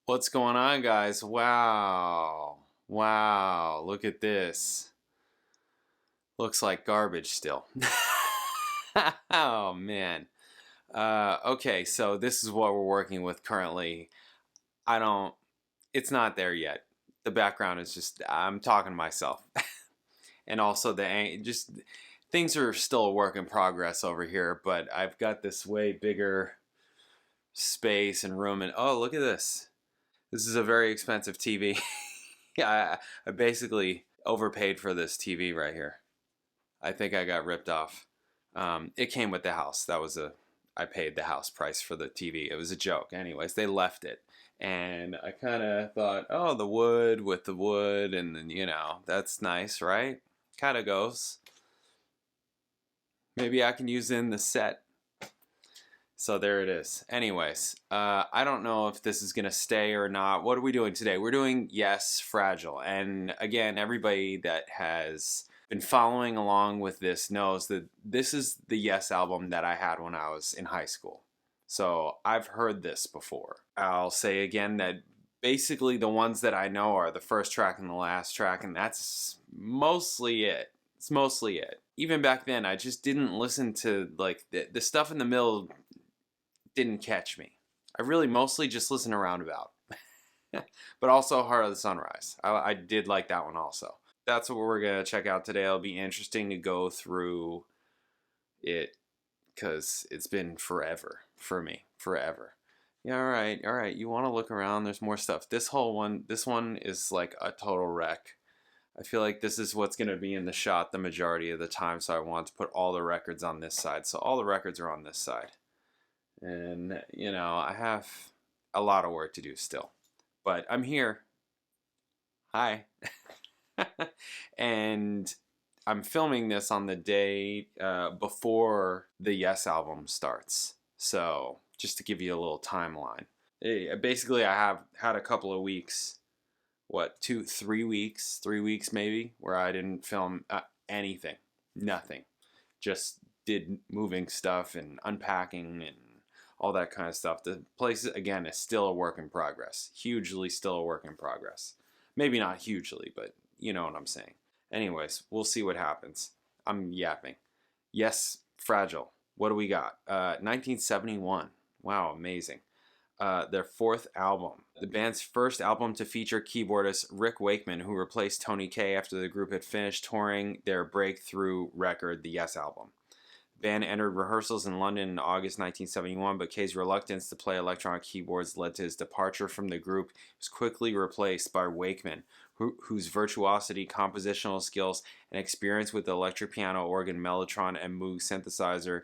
What's going on, guys? Wow. Wow. Look at this. Looks like garbage still. Oh, man. Okay, so this is what we're working with currently. It's not there yet. The background is just, I'm talking to myself. And also, things are still a work in progress over here, but I've got this way bigger space and room. And oh, look at this. This is a very expensive TV. Yeah, I basically overpaid for this TV right here. I think I got ripped off. It came with the house. I paid the house price for the TV. It was a joke. Anyways, they left it. And I kind of thought, oh, the wood with the wood, and then, that's nice, right? Kind of goes. Maybe I can use it in the set. So there it is. Anyways, I don't know if this is going to stay or not. What are we doing today? We're doing Yes, Fragile. And again, everybody that has been following along with this knows that this is the Yes album that I had when I was in high school. So I've heard this before. I'll say again that basically the ones that I know are the first track and the last track, and that's mostly it. It's mostly it. Even back then, I just didn't listen to like the stuff in the middle. Didn't catch me. I really mostly just listened to Roundabout. But also Heart of the Sunrise. I did like that one also. That's what we're going to check out today. It'll be interesting to go through it because it's been forever for me. Forever. Yeah, all right. You want to look around. There's more stuff. This one is like a total wreck. I feel like this is what's going to be in the shot the majority of the time, so I want to put all the records on this side. So all the records are on this side. And, I have a lot of work to do still. But I'm here. Hi. And I'm filming this on the day before the Yes album starts. So, just to give you a little timeline. Basically, I have had a couple of weeks, 3 weeks maybe, where I didn't film anything. Nothing. Just did moving stuff and unpacking and all that kind of stuff. The place, again, is still a work in progress. Hugely still a work in progress. Maybe not hugely, but you know what I'm saying. Anyways, we'll see what happens. I'm yapping. Yes, Fragile. What do we got? 1971. Wow, amazing. Their fourth album. The band's first album to feature keyboardist Rick Wakeman, who replaced Tony Kaye after the group had finished touring their breakthrough record, the Yes album. Band entered rehearsals in London in August 1971, but Kaye's reluctance to play electronic keyboards led to his departure from the group. He was quickly replaced by Wakeman, whose virtuosity, compositional skills, and experience with the electric piano, organ, mellotron, and Moog synthesizer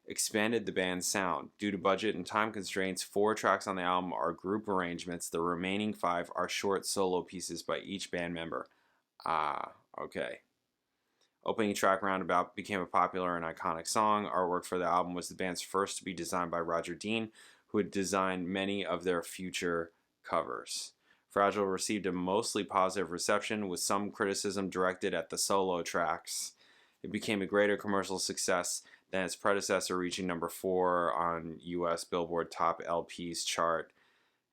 expanded the band's sound. Due to budget and time constraints, 4 tracks on the album are group arrangements. The remaining 5 are short solo pieces by each band member. Okay. Opening track Roundabout became a popular and iconic song. Artwork for the album was the band's first to be designed by Roger Dean, who had designed many of their future covers. Fragile received a mostly positive reception, with some criticism directed at the solo tracks. It became a greater commercial success than its predecessor, reaching number 4 on US Billboard Top LPs chart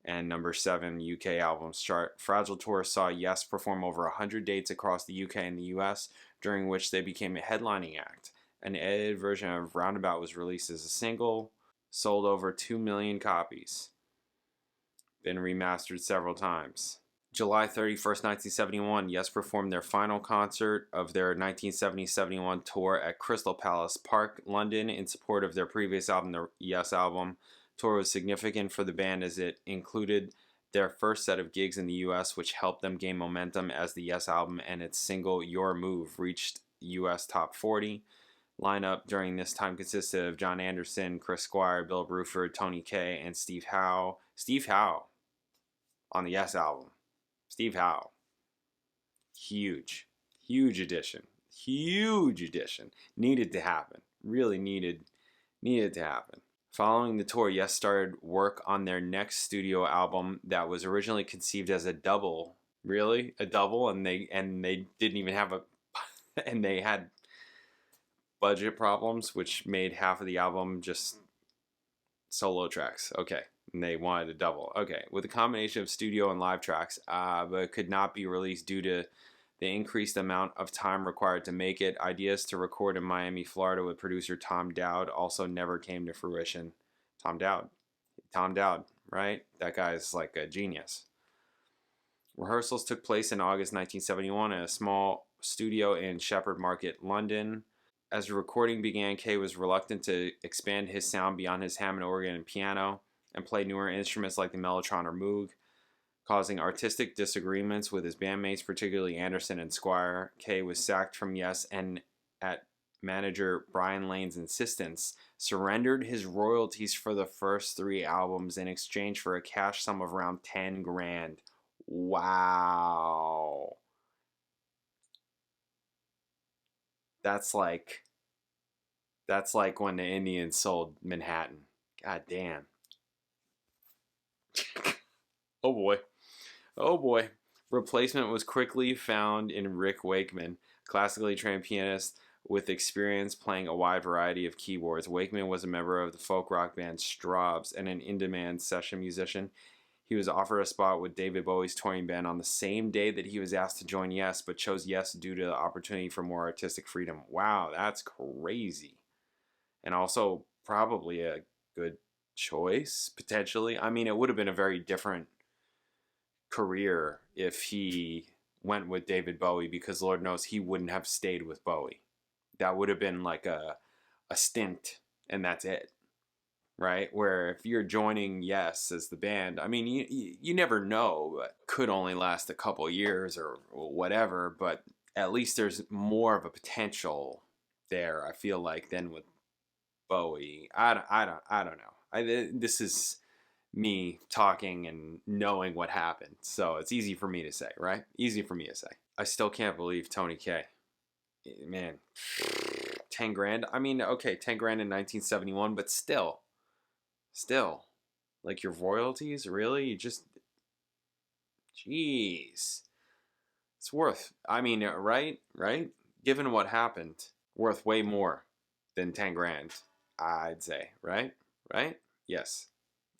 and number 7 UK Albums chart. Fragile Tour saw Yes perform over 100 dates across the UK and the US, during which they became a headlining act. An edited version of Roundabout was released as a single, sold over 2 million copies, been remastered several times. July 31st, 1971, Yes performed their final concert of their 1970-71 tour at Crystal Palace Park, London, in support of their previous album, the Yes album. Tour was significant for the band as it included their first set of gigs in the US, which helped them gain momentum as the Yes album and its single Your Move reached US Top 40. Lineup during this time consisted of John Anderson, Chris Squire, Bill Bruford, Tony Kaye, and Steve Howe. Steve Howe on the Yes album. Steve Howe. Huge addition. Huge addition. Needed to happen. Really needed to happen. Following the tour, Yes started work on their next studio album that was originally conceived as a double. Really? A double? And they didn't even have a... and they had budget problems, which made half of the album just solo tracks. Okay, And they wanted a double. Okay, with a combination of studio and live tracks, but could not be released due to the increased amount of time required to make it. Ideas to record in Miami, Florida with producer Tom Dowd also never came to fruition. Tom Dowd, right? That guy's like a genius. Rehearsals took place in August 1971 in a small studio in Shepherd Market, London. As the recording began, Kay was reluctant to expand his sound beyond his Hammond organ and piano and play newer instruments like the Mellotron or Moog, causing artistic disagreements with his bandmates, particularly Anderson and Squire. Kay was sacked from Yes and, at manager Brian Lane's insistence, surrendered his royalties for the first 3 albums in exchange for a cash sum of around 10 grand. Wow. That's like when the Indians sold Manhattan. God damn. Oh boy. Replacement was quickly found in Rick Wakeman, classically trained pianist with experience playing a wide variety of keyboards. Wakeman was a member of the folk rock band Straubs and an in-demand session musician. He was offered a spot with David Bowie's touring band on the same day that he was asked to join Yes, but chose Yes due to the opportunity for more artistic freedom. Wow, that's crazy. And also probably a good choice, potentially. I mean, it would have been a very different career if he went with David Bowie, because Lord knows he wouldn't have stayed with Bowie. That would have been like a stint, and that's it. Right? Where if you're joining Yes as the band, I mean, you never know, but could only last a couple years or whatever, but at least there's more of a potential there, I feel like, than with Bowie. I don't know. This is me talking and knowing what happened, so it's easy for me to say, right? Easy for me to say. I still can't believe Tony K. Man, 10 grand. I mean, okay, 10 grand in 1971, but still, like your royalties, really? You just, jeez, it's worth. I mean, right? Given what happened, worth way more than 10 grand, I'd say, right? Yes.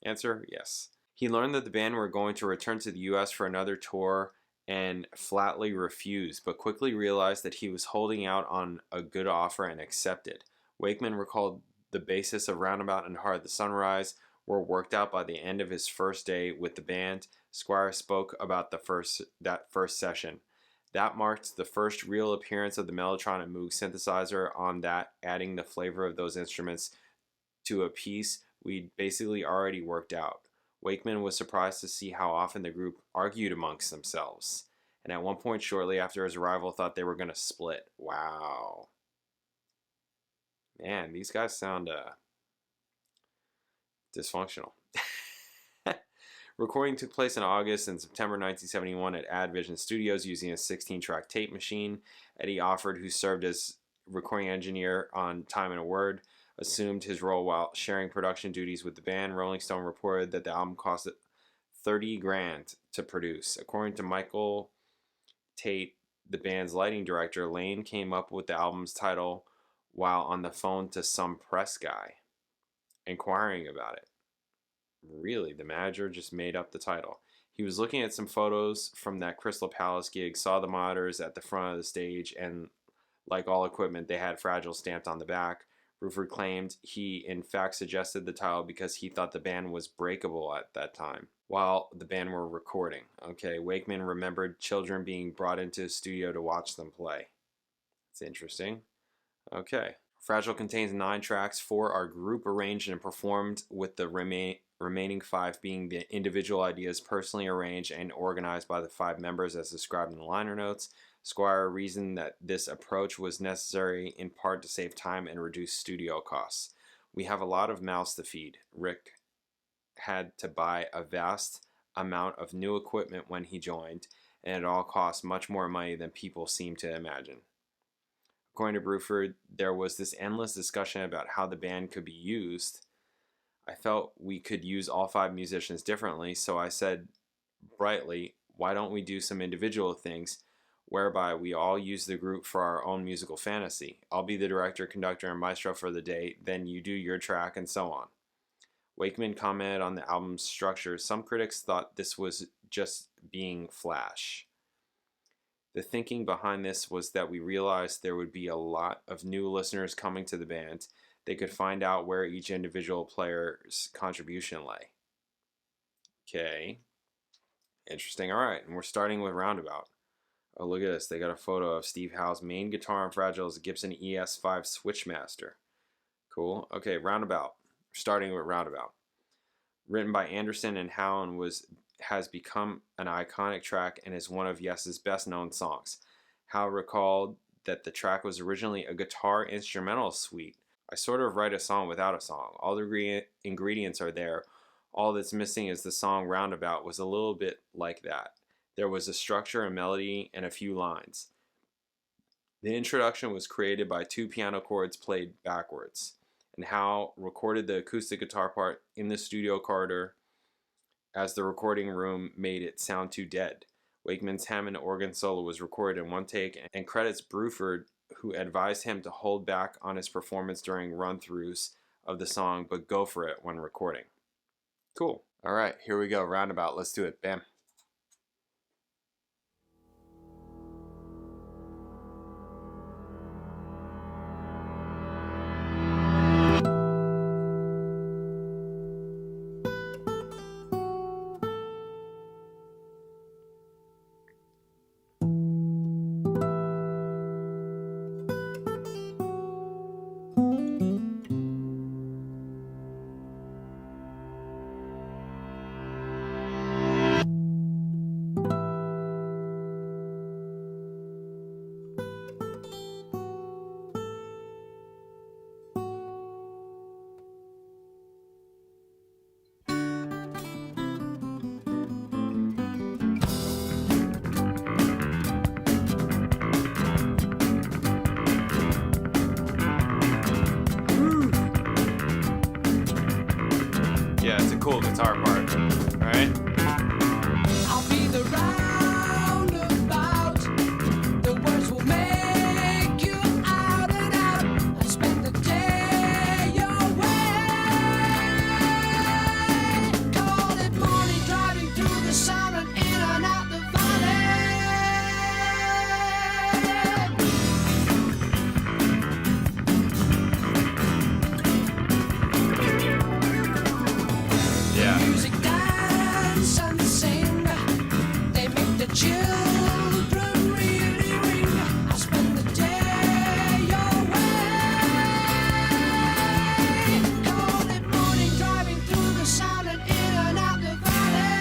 Answer, yes. He learned that the band were going to return to the U.S. for another tour and flatly refused, but quickly realized that he was holding out on a good offer and accepted. Wakeman recalled the basis of Roundabout and Hard the Sunrise were worked out by the end of his first day with the band. Squire spoke about that first session. That marked the first real appearance of the Mellotron and Moog synthesizer on that, adding the flavor of those instruments to a piece we'd basically already worked out. Wakeman was surprised to see how often the group argued amongst themselves, and at one point shortly after his arrival thought they were going to split. Wow. Man, these guys sound dysfunctional. Recording took place in August and September 1971 at Advision Studios using a 16-track tape machine. Eddie Offord, who served as recording engineer on Time and a Word, assumed his role while sharing production duties with the band. Rolling Stone reported that the album cost 30 grand to produce. According to Michael Tate, the band's lighting director, Lane came up with the album's title while on the phone to some press guy inquiring about it. Really, the manager just made up the title. He was looking at some photos from that Crystal Palace gig, saw the monitors at the front of the stage, and like all equipment, they had Fragile stamped on the back. Ruford claimed he in fact suggested the title because he thought the band was breakable at that time while the band were recording. Okay, Wakeman remembered children being brought into his studio to watch them play. It's interesting. Okay. Fragile contains 9 tracks. 4 are group arranged and performed, with the remaining 5 being the individual ideas personally arranged and organized by the 5 members as described in the liner notes. Squire reasoned that this approach was necessary in part to save time and reduce studio costs. We have a lot of mouths to feed. Rick had to buy a vast amount of new equipment when he joined, and it all cost much more money than people seem to imagine. According to Bruford, there was this endless discussion about how the band could be used. I felt we could use all 5 musicians differently, so I said brightly, why don't we do some individual things whereby we all use the group for our own musical fantasy? I'll be the director, conductor, and maestro for the day, then you do your track, and so on. Wakeman commented on the album's structure. Some critics thought this was just being flash. The thinking behind this was that we realized there would be a lot of new listeners coming to the band. They could find out where each individual player's contribution lay. Okay. Interesting. All right. And we're starting with Roundabout. Oh, look at this. They got a photo of Steve Howe's main guitar on Fragile is a Gibson ES5 Switchmaster. Cool. Okay, Roundabout. Starting with Roundabout. Written by Anderson and Howe and has become an iconic track and is one of Yes's best-known songs. Howe recalled that the track was originally a guitar instrumental suite. I sort of write a song without a song. All the ingredients are there. All that's missing is the song Roundabout was a little bit like that. There was a structure, a melody, and a few lines. The introduction was created by 2 piano chords played backwards, and Howe recorded the acoustic guitar part in the studio corridor as the recording room made it sound too dead. Wakeman's Hammond organ solo was recorded in one take and credits Bruford, who advised him to hold back on his performance during run-throughs of the song, but go for it when recording. Cool. All right, here we go. Roundabout. Let's do it. Bam. Cool guitar part, right? I'll be the roundabout. The words will make you out and out. I spend the day away. Call it morning, driving through the sun and in and out the music, dance and sing. They make the children really ring. I spend the day away. Call it morning, driving through the sun and in and out the valley.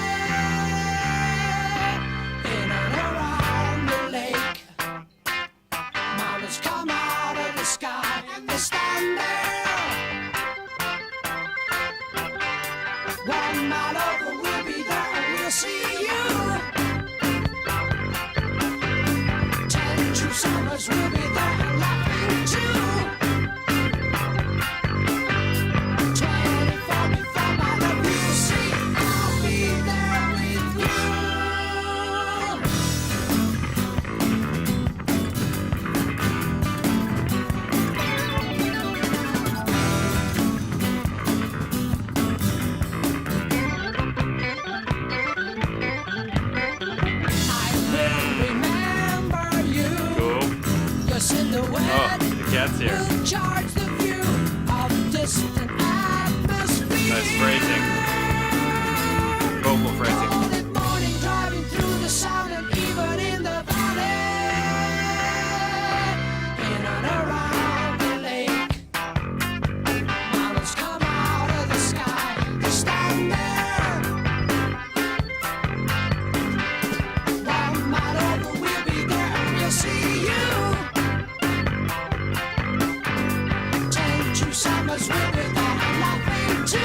In and around the lake. Mountains come out of the sky and they stand there. One mile over, we'll be there and we'll see you. 10 true summers, we'll be there and laughing too. 20, 45 miles over, we'll see. I'll be there with you. Silhouette here. Will charge the view of distant atmosphere. Nice phrasing. Vocal phrasing. All in morning, driving through the sound and even in the valley. In and around the lake. Mountains come out of the sky. They stand there. 1 mile over, we'll be there and we'll see you. Summers will be there and laughing too.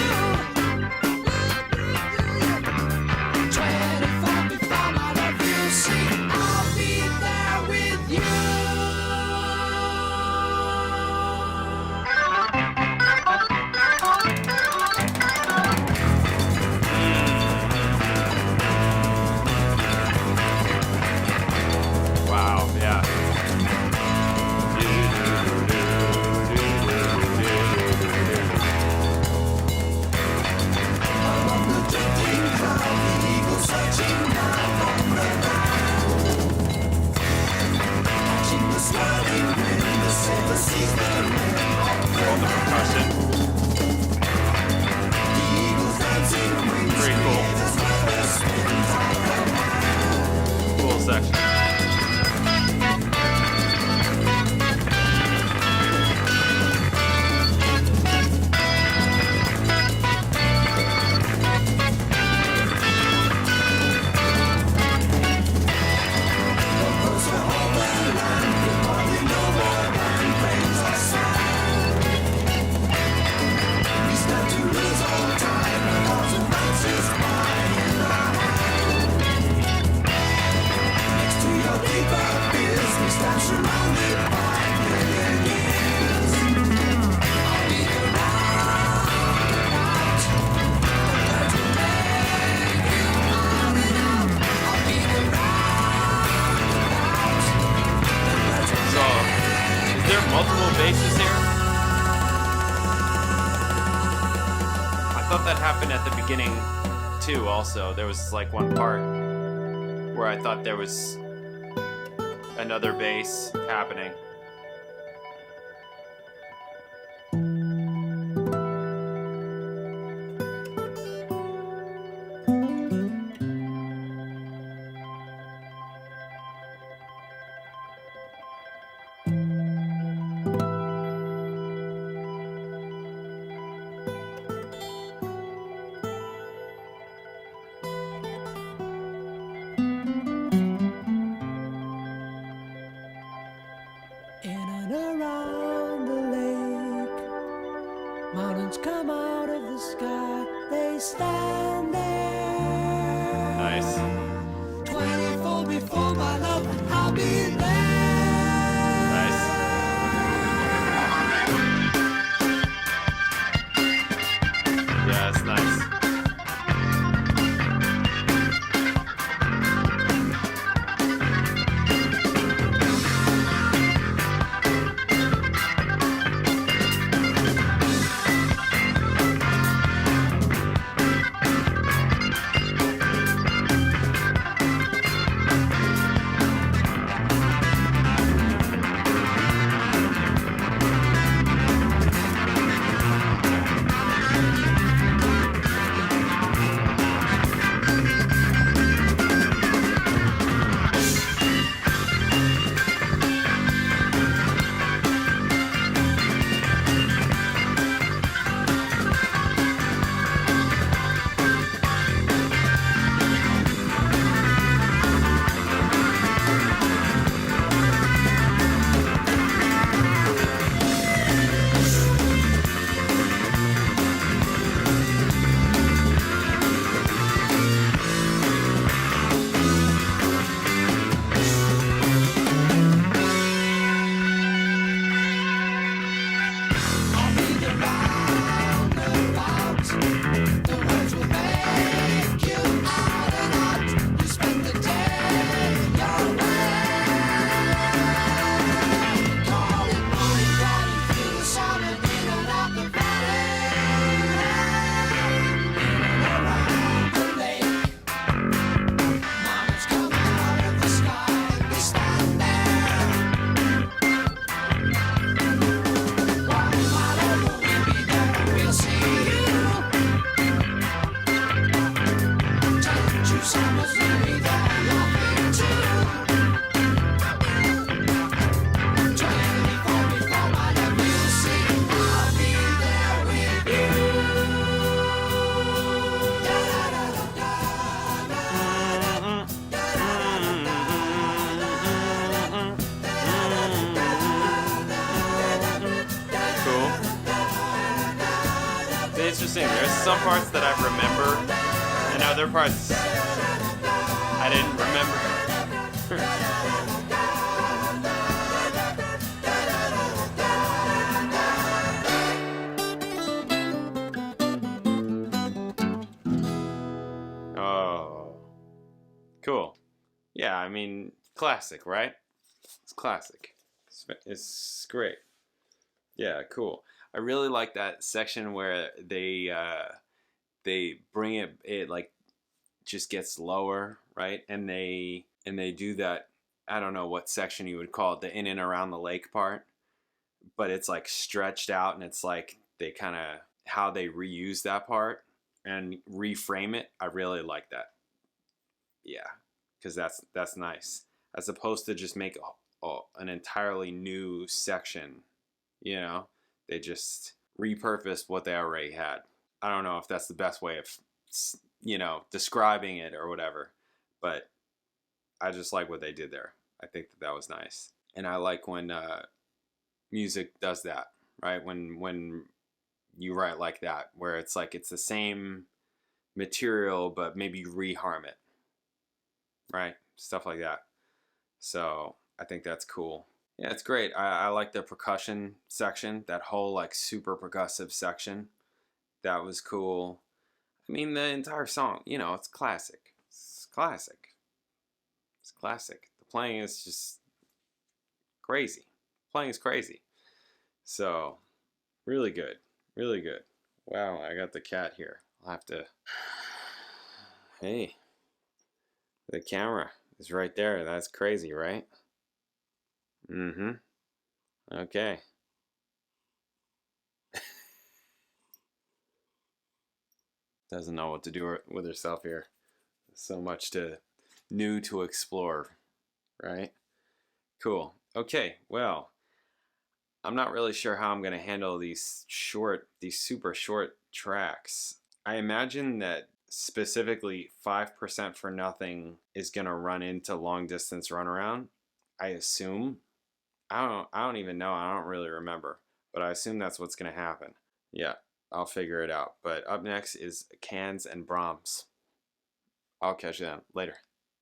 thought that happened at the beginning too. Also, there was like one part where I thought there was another bass happening. In and around the lake, mountains come out of the sky, they stand there. Nice. 24 before my love, I'll be there. Nice. Yeah, it's nice. There's some parts that I remember, and other parts I didn't remember. Oh, cool. Yeah, I mean, classic, right? It's classic. It's great. Yeah, cool. I really like that section where they bring it like just gets lower, right? And they do that. I don't know what section you would call it, the in and around the lake part, but it's like stretched out, and it's like they kind of how they reuse that part and reframe it. I really like that. Yeah, because that's nice, as opposed to just make an entirely new section. You know, they just repurposed what they already had. I don't know if that's the best way of, describing it or whatever, but I just like what they did there. I think that was nice. And I like when music does that, right? When you write like that, where it's like it's the same material, but maybe reharm it, right? Stuff like that. So I think that's cool. Yeah, it's great. I like the percussion section, that whole like super percussive section. That was cool. I mean, the entire song, it's classic. It's classic. It's classic. The playing is just crazy. Playing is crazy. So, really good. Really good. Wow, I got the cat here. I'll have to. Hey, the camera is right there. That's crazy, right? Mm-hmm. Okay. Doesn't know what to do with herself here. So much new to explore, right? Cool. Okay, well, I'm not really sure how I'm going to handle these super short tracks. I imagine that specifically 5% for Nothing is going to run into Long Distance Runaround. I assume. I don't even know. I don't really remember, but I assume that's what's going to happen. Yeah, I'll figure it out. But up next is Cans and Brahms. I'll catch you then later.